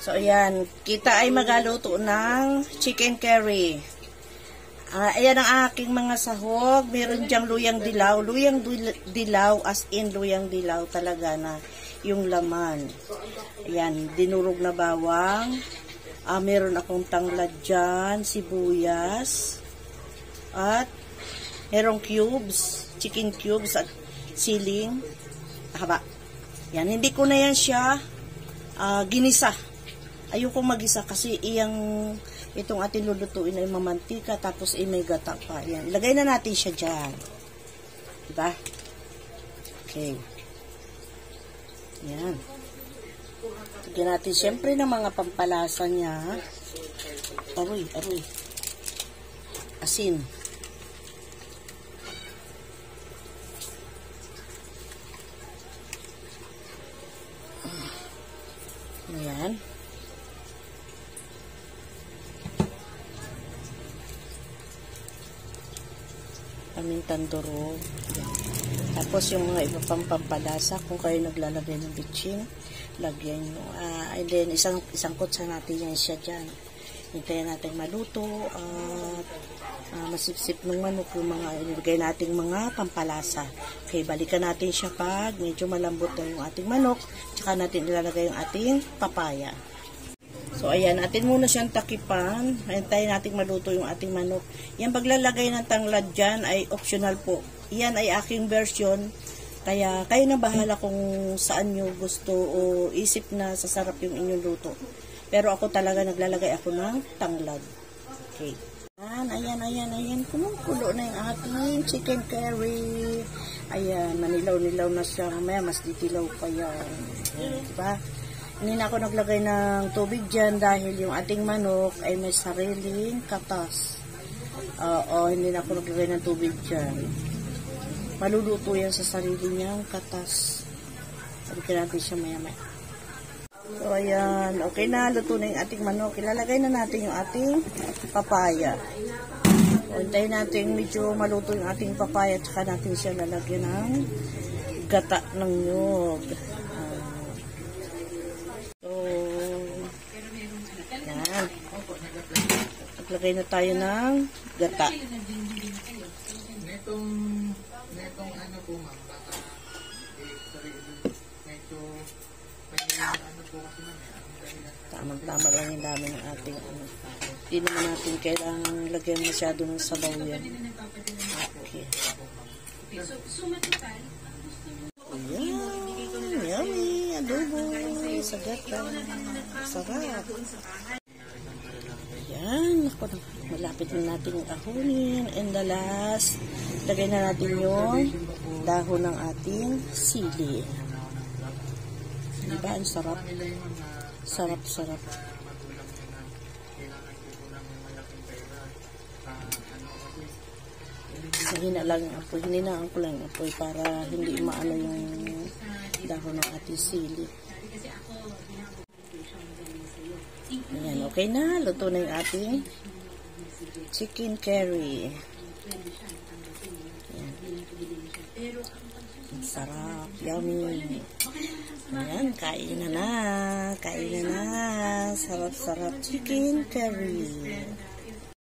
So, ayan. Kita ay magaluto ng chicken curry. Ayan ang aking mga sahog. Meron diyang luyang dilaw. Luyang dilaw as in luyang dilaw talaga na yung laman. Ayan. Dinurog na bawang. Meron akong tanglad dyan. Sibuyas. At merong cubes. Chicken cubes at siling. Haba. Yan. Hindi ko na yan siya ginisa. Ayoko magisa kasi itong ating lulutuin ay mamantika tapos ay may gata pa. Yan. Ilagay na natin siya dyan. Diba? Okay. Yan. Lagyan natin siyempre ng mga pampalasa niya. Aroy. Asin. Ayan. Pamintang durog. Tapos yung mga iba pang pampalasa, kung kayo naglalagay ng bitchin, lagyan nyo. And then, isang kutsa natin yan siya dyan. Hintayin natin maluto at masipsip ng manok yung mga ilagay nating mga pampalasa. Okay, balikan natin siya pag medyo malambot na yung ating manok. Tsaka natin ilalagay yung ating papaya. So, ayan, natin muna siyang takipan. Hintayin natin maluto yung ating manok. Yan, paglalagay ng tanglad dyan ay optional po. Yan ay aking version. Kaya, kayo na bahala kung saan nyo gusto o isip na sasarap yung inyong luto. Pero ako talaga naglalagay ako ng tanglad. Okay. Ayan. Kumukulo na yung ating chicken curry. Ayan, manilaw-nilaw na siya. Mamaya, mas ditilaw pa yan. Ayan, diba? Hindi na ako naglagay ng tubig dyan dahil yung ating manok ay may sariling katas. Hindi na ako naglagay ng tubig dyan. Maluluto yan sa sarili niyang katas. Sabihin natin siya maya-maya. So, ayan. Okay na. Luto na yung ating manok. Ilalagay na natin yung ating papaya. Hintayin natin medyo maluto yung ating papaya. Tsaka natin siya lalagyan ng gata ng nyog. Yan. Maglagay na tayo ng gata. Netong ano po ma'am, baka medyo ano po kasi Tamang-tama lang yung dami ng ating Hindi naman natin kailangang lagyan masyado ng sabaw yan. Okay. Ayan. Yummy. Adobo. Sa gata. Sarap. Ayan. Malapit na natin yung ahunin. And the last, lagay na natin yung dahon ng ating sili. Diba? Ang sarap. Sarap. Hinaan ko lang ang apoy para hindi maano yung dahon ng ating sili. Ayan, okay na. Luto na yung ating chicken curry. Ayan. Ang sarap. Yummy. Ayan, kain na na. Sarap-sarap chicken curry.